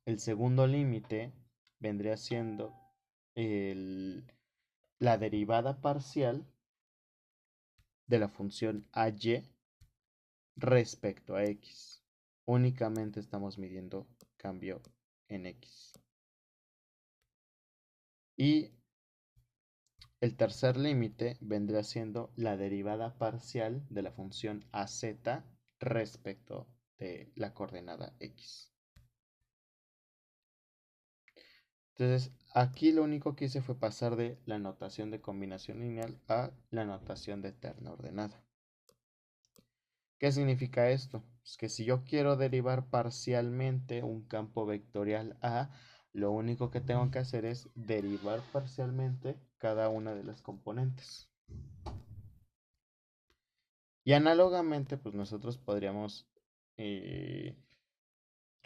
El segundo límite vendría siendo la derivada parcial de la función AY respecto a X. Únicamente estamos midiendo cambio en X. Y el tercer límite vendrá siendo la derivada parcial de la función AZ respecto de la coordenada X. Entonces, aquí lo único que hice fue pasar de la notación de combinación lineal a la notación de terna ordenada. ¿Qué significa esto? Pues que si yo quiero derivar parcialmente un campo vectorial A, lo único que tengo que hacer es derivar parcialmente cada una de las componentes. Y análogamente, pues nosotros podríamos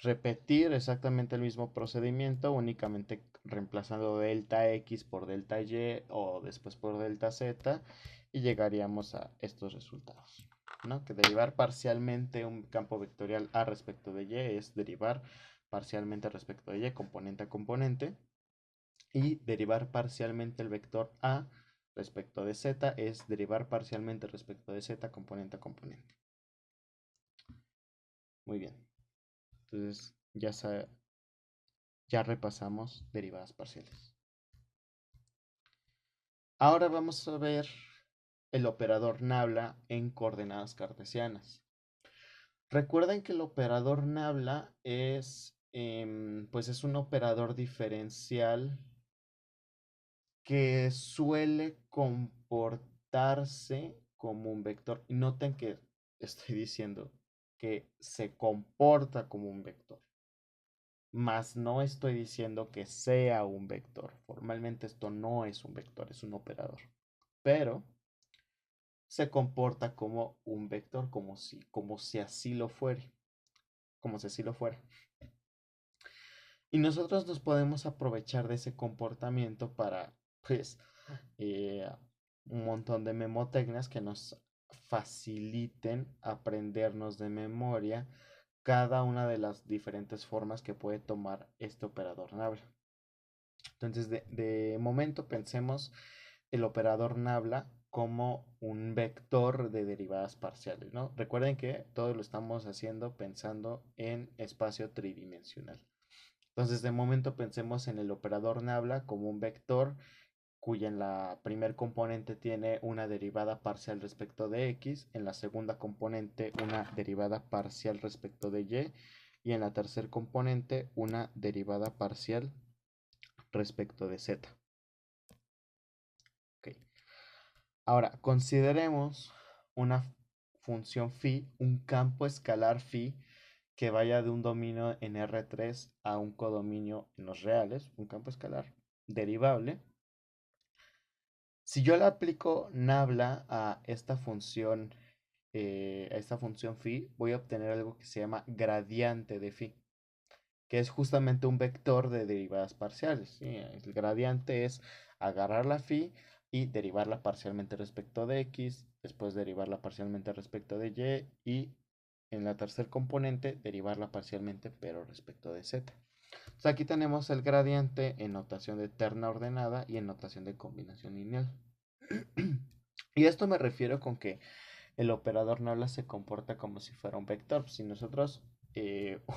repetir exactamente el mismo procedimiento, únicamente reemplazando delta X por delta Y o después por delta Z, y llegaríamos a estos resultados, ¿no? Que derivar parcialmente un campo vectorial A respecto de Y es derivar parcialmente respecto de Y, componente a componente, y derivar parcialmente el vector A respecto de Z es derivar parcialmente respecto de Z, componente a componente. Muy bien. Entonces ya repasamos derivadas parciales. Ahora vamos a ver el operador nabla en coordenadas cartesianas. Recuerden que el operador nabla pues es un operador diferencial que suele comportarse como un vector. Y noten que estoy diciendo que se comporta como un vector. Mas no estoy diciendo que sea un vector. Formalmente esto no es un vector, es un operador. Pero se comporta como un vector, como si así lo fuere. Como si así lo fuera. Y nosotros nos podemos aprovechar de ese comportamiento para, pues, un montón de memotecnias que nos faciliten aprendernos de memoria cada una de las diferentes formas que puede tomar este operador nabla. Entonces, de momento pensemos el operador nabla como un vector de derivadas parciales, ¿no? Recuerden que todo lo estamos haciendo pensando en espacio tridimensional. Entonces, de momento pensemos en el operador nabla como un vector cuya en la primer componente tiene una derivada parcial respecto de x, en la segunda componente una derivada parcial respecto de y, y en la tercera componente una derivada parcial respecto de z. Okay. Ahora, consideremos una función phi, un campo escalar phi que vaya de un dominio en R3 a un codominio en los reales, un campo escalar derivable. Si yo le aplico nabla a esta función phi, voy a obtener algo que se llama gradiente de phi, que es justamente un vector de derivadas parciales. ¿Sí? El gradiente es agarrar la phi y derivarla parcialmente respecto de x, después derivarla parcialmente respecto de y, y en la tercer componente derivarla parcialmente pero respecto de z. Entonces aquí tenemos el gradiente en notación de terna ordenada y en notación de combinación lineal. Y esto me refiero con que el operador nabla se comporta como si fuera un vector. Si nosotros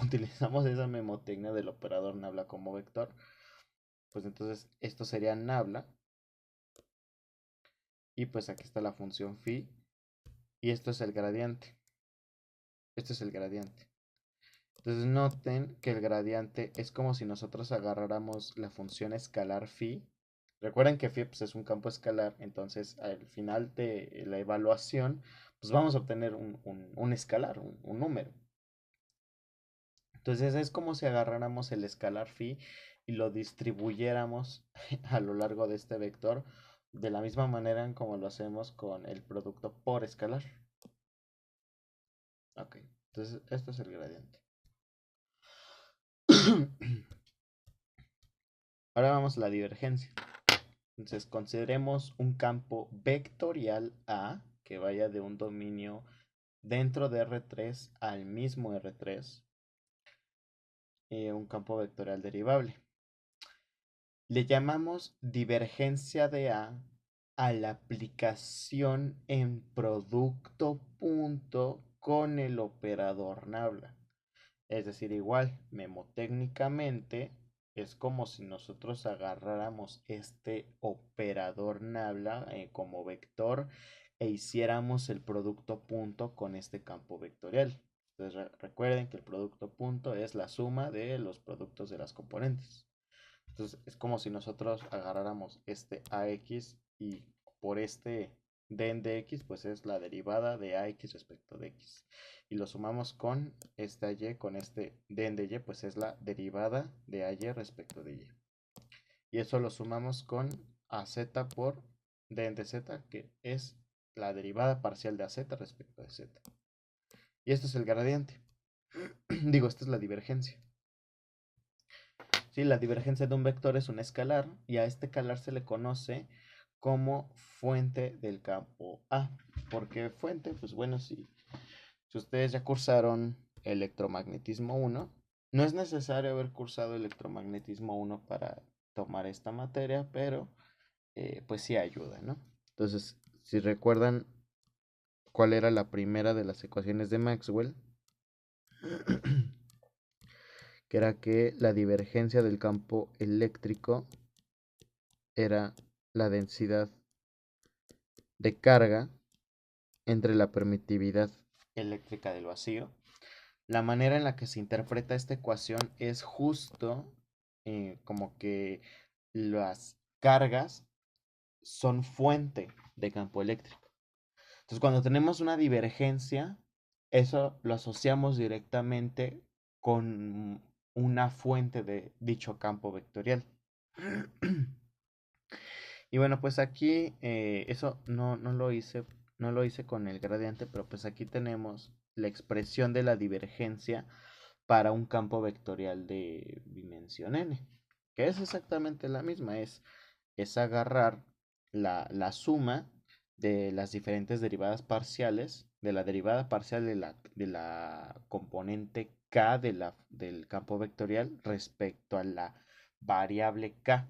utilizamos esa memotecnia del operador nabla como vector, pues entonces esto sería nabla. Y pues aquí está la función phi. Y esto es el gradiente. Este es el gradiente. Entonces noten que el gradiente es como si nosotros agarráramos la función escalar phi. Recuerden que phi pues, es un campo escalar, entonces al final de la evaluación, pues vamos a obtener un escalar, un número. Entonces es como si agarráramos el escalar phi y lo distribuyéramos a lo largo de este vector de la misma manera en como lo hacemos con el producto por escalar. Ok, entonces esto es el gradiente. Ahora vamos a la divergencia. Entonces consideremos un campo vectorial A que vaya de un dominio dentro de R3 al mismo R3, un campo vectorial derivable. Le llamamos divergencia de A a la aplicación en producto punto con el operador nabla. Es decir, igual, memotécnicamente es como si nosotros agarráramos este operador nabla como vector e hiciéramos el producto punto con este campo vectorial. Entonces recuerden que el producto punto es la suma de los productos de las componentes. Entonces es como si nosotros agarráramos este AX y por este den de X, pues es la derivada de AX respecto de X. Y lo sumamos con esta Y, con este den de Y, pues es la derivada de AY respecto de Y. Y eso lo sumamos con AZ por den de Z, que es la derivada parcial de AZ respecto de Z. Y esto es el gradiente. Digo, esta es la divergencia. Sí, la divergencia de un vector es un escalar y a este escalar se le conoce como fuente del campo A. ¿Por qué fuente? Pues bueno, si ustedes ya cursaron electromagnetismo 1, no es necesario haber cursado electromagnetismo 1 para tomar esta materia, pero pues sí ayuda, ¿no? Entonces, si recuerdan cuál era la primera de las ecuaciones de Maxwell, que era que la divergencia del campo eléctrico era la densidad de carga entre la permitividad eléctrica del vacío. La manera en la que se interpreta esta ecuación es justo como que las cargas son fuente de campo eléctrico. Entonces, cuando tenemos una divergencia, eso lo asociamos directamente con una fuente de dicho campo vectorial. Y bueno, pues aquí eso no lo hice con el gradiente, pero pues aquí tenemos la expresión de la divergencia para un campo vectorial de dimensión n, que es exactamente la misma, es agarrar la suma de las diferentes derivadas parciales, de la derivada parcial de la componente k del campo vectorial respecto a la variable k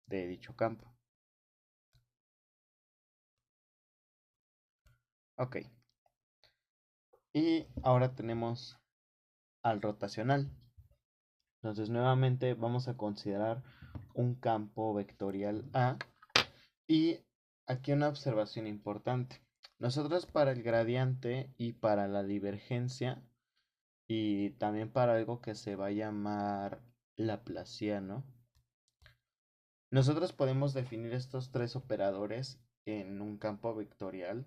de dicho campo. Ok, y ahora tenemos al rotacional. Entonces nuevamente vamos a considerar un campo vectorial A y aquí una observación importante. Nosotros para el gradiente y para la divergencia y también para algo que se va a llamar laplaciano, nosotros podemos definir estos tres operadores en un campo vectorial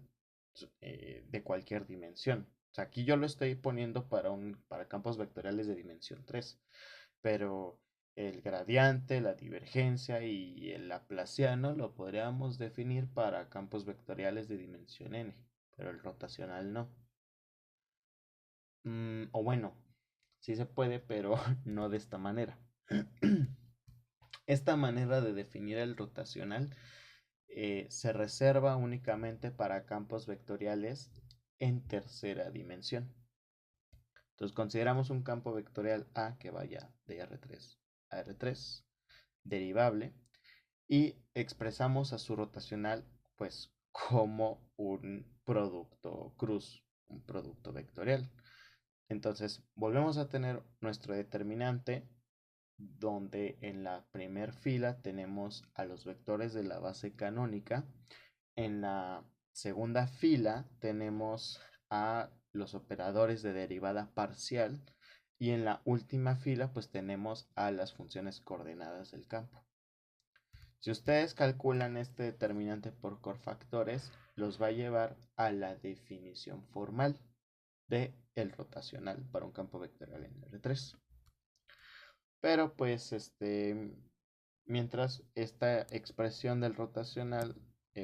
de cualquier dimensión. O sea, aquí yo lo estoy poniendo para campos vectoriales de dimensión 3, pero el gradiente, la divergencia y el laplaciano lo podríamos definir para campos vectoriales de dimensión n, pero el rotacional no. O bueno, sí se puede, pero no de esta manera. Esta manera de definir el rotacional se reserva únicamente para campos vectoriales en tercera dimensión. Entonces consideramos un campo vectorial A que vaya de R3 a R3, derivable, y expresamos a su rotacional pues como un producto cruz, un producto vectorial. Entonces volvemos a tener nuestro determinante donde en la primer fila tenemos a los vectores de la base canónica. En la segunda fila tenemos a los operadores de derivada parcial. Y en la última fila pues tenemos a las funciones coordenadas del campo. Si ustedes calculan este determinante por cofactores, los va a llevar a la definición formal de el rotacional para un campo vectorial en R3. Pero pues mientras esta expresión del rotacional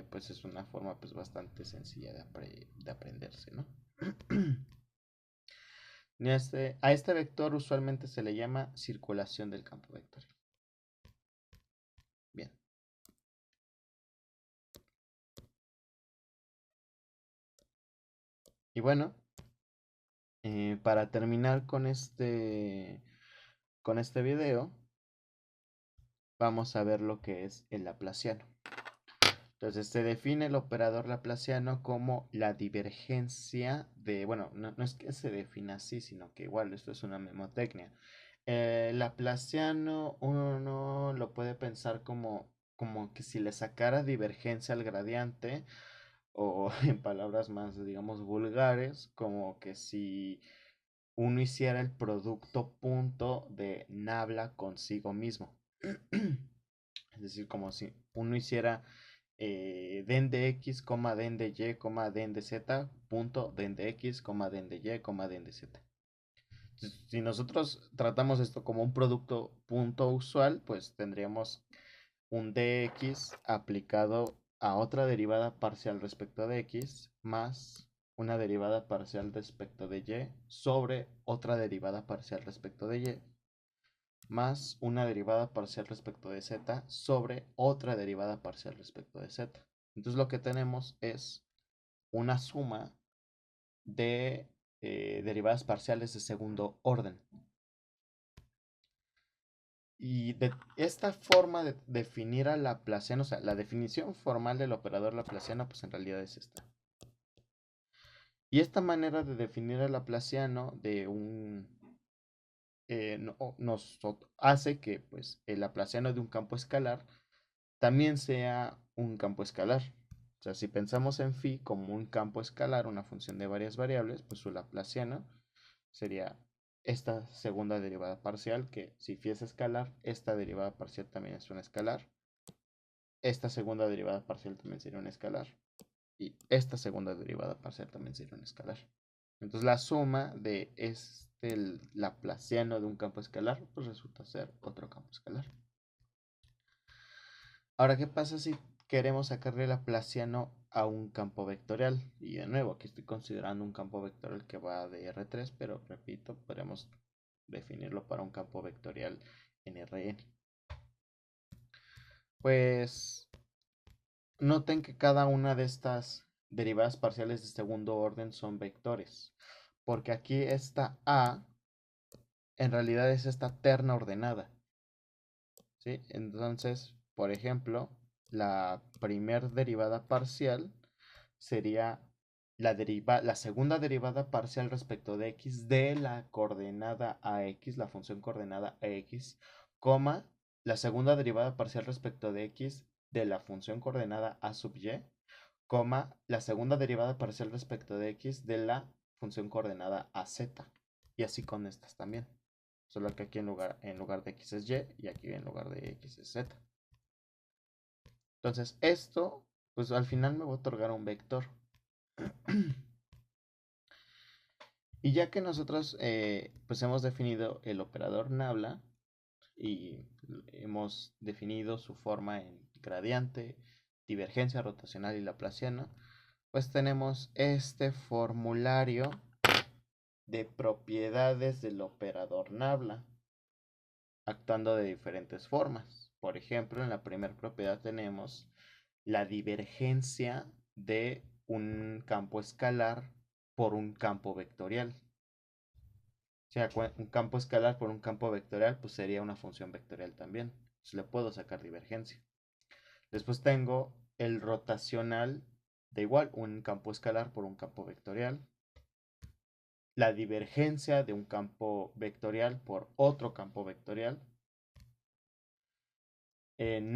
pues es una forma pues bastante sencilla de aprenderse, ¿no? A este vector usualmente se le llama circulación del campo vectorial. Bien. Y bueno, para terminar con este video, vamos a ver lo que es el laplaciano. Entonces se define el operador laplaciano como la divergencia de, bueno, no es que se defina así, sino que igual esto es una memotecnia. Laplaciano uno lo puede pensar como que si le sacara divergencia al gradiente, o en palabras más, digamos, vulgares, como que si uno hiciera el producto punto de Nabla consigo mismo. Es decir, como si uno hiciera den de x, den de y, den de z, punto, den de x, den de y, den de z. Si nosotros tratamos esto como un producto punto usual, pues tendríamos un dx aplicado a otra derivada parcial respecto de x más una derivada parcial respecto de y sobre otra derivada parcial respecto de y más una derivada parcial respecto de z sobre otra derivada parcial respecto de z. Entonces lo que tenemos es una suma de derivadas parciales de segundo orden. Y de esta forma de definir a Laplaciano, o sea, la definición formal del operador Laplaciano, pues en realidad es esta. Y esta manera de definir a Laplaciano de nos hace que pues, el Laplaciano de un campo escalar también sea un campo escalar. O sea, si pensamos en phi como un campo escalar, una función de varias variables, pues su Laplaciano sería esta segunda derivada parcial, que si phi es escalar, esta derivada parcial también es una escalar. Esta segunda derivada parcial también sería un escalar. Y esta segunda derivada parcial también sería un escalar. Entonces la suma de este laplaciano de un campo escalar, pues resulta ser otro campo escalar. Ahora, ¿qué pasa si queremos sacarle laplaciano a un campo vectorial? Y de nuevo, aquí estoy considerando un campo vectorial que va de R3, pero repito, podemos definirlo para un campo vectorial en Rn. Pues noten que cada una de estas derivadas parciales de segundo orden son vectores, porque aquí esta A en realidad es esta terna ordenada, ¿sí? Entonces, por ejemplo, la primer derivada parcial sería la segunda derivada parcial respecto de x de la coordenada ax, la función coordenada ax, coma, la segunda derivada parcial respecto de x de la función coordenada a sub y, coma, la segunda derivada parcial respecto de x de la función coordenada a z. Y así con estas también. Solo que aquí en lugar de x es y y aquí en lugar de x es z. Entonces esto, pues al final me va a otorgar un vector. Y ya que nosotros pues hemos definido el operador Nabla y hemos definido su forma en gradiente, divergencia rotacional y laplaciano, pues tenemos este formulario de propiedades del operador Nabla, actuando de diferentes formas. Por ejemplo, en la primera propiedad tenemos la divergencia de un campo escalar por un campo vectorial. O sea, un campo escalar por un campo vectorial, pues sería una función vectorial también. Entonces le puedo sacar divergencia. Después tengo el rotacional de igual, un campo escalar por un campo vectorial. La divergencia de un campo vectorial por otro campo vectorial.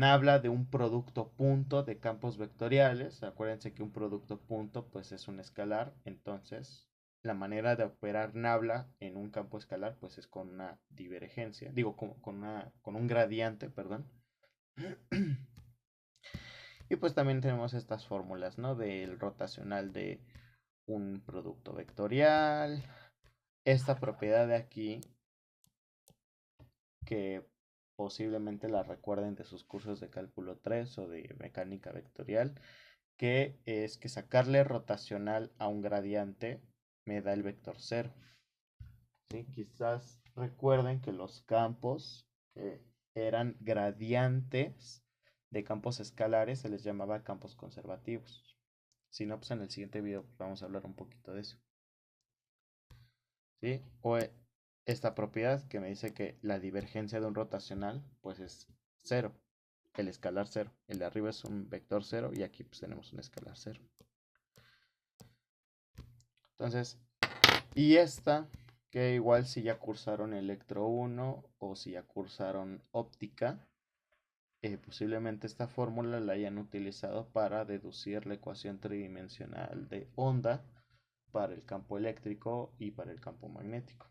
Habla de un producto punto de campos vectoriales. Acuérdense que un producto punto pues es un escalar. Entonces la manera de operar Nabla en un campo escalar pues es con una divergencia. Digo, con un gradiente, perdón. Y pues también tenemos estas fórmulas, ¿no? Del rotacional de un producto vectorial. Esta propiedad de aquí que posiblemente la recuerden de sus cursos de cálculo 3 o de mecánica vectorial, que es que sacarle rotacional a un gradiente me da el vector 0. ¿Sí? Quizás recuerden que los campos que eran gradientes de campos escalares se les llamaba campos conservativos. Si no, pues en el siguiente video pues vamos a hablar un poquito de eso. ¿Sí? O esta propiedad que me dice que la divergencia de un rotacional pues es 0. el escalar 0. El de arriba es un vector 0 y aquí pues tenemos un escalar 0. Entonces, y esta, que igual si ya cursaron Electro 1 o si ya cursaron óptica, posiblemente esta fórmula la hayan utilizado para deducir la ecuación tridimensional de onda para el campo eléctrico y para el campo magnético.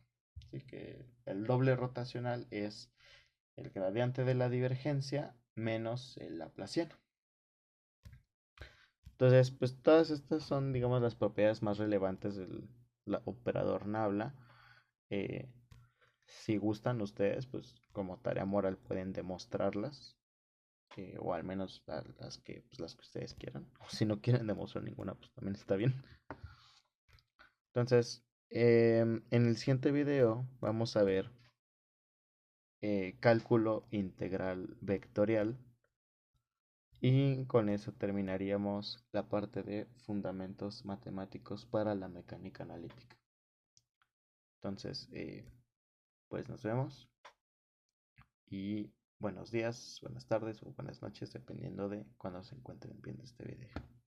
Así que el doble rotacional es el gradiente de la divergencia menos el laplaciano. Entonces, pues todas estas son, digamos, las propiedades más relevantes del operador Nabla. Eh, si gustan ustedes, pues como tarea moral pueden demostrarlas, o al menos pues, las que ustedes quieran. O si no quieren demostrar ninguna, pues también está bien. Entonces, en el siguiente video vamos a ver cálculo integral vectorial. Y con eso terminaríamos la parte de fundamentos matemáticos para la mecánica analítica. Entonces, pues nos vemos y buenos días, buenas tardes o buenas noches, dependiendo de cuando se encuentren viendo este video.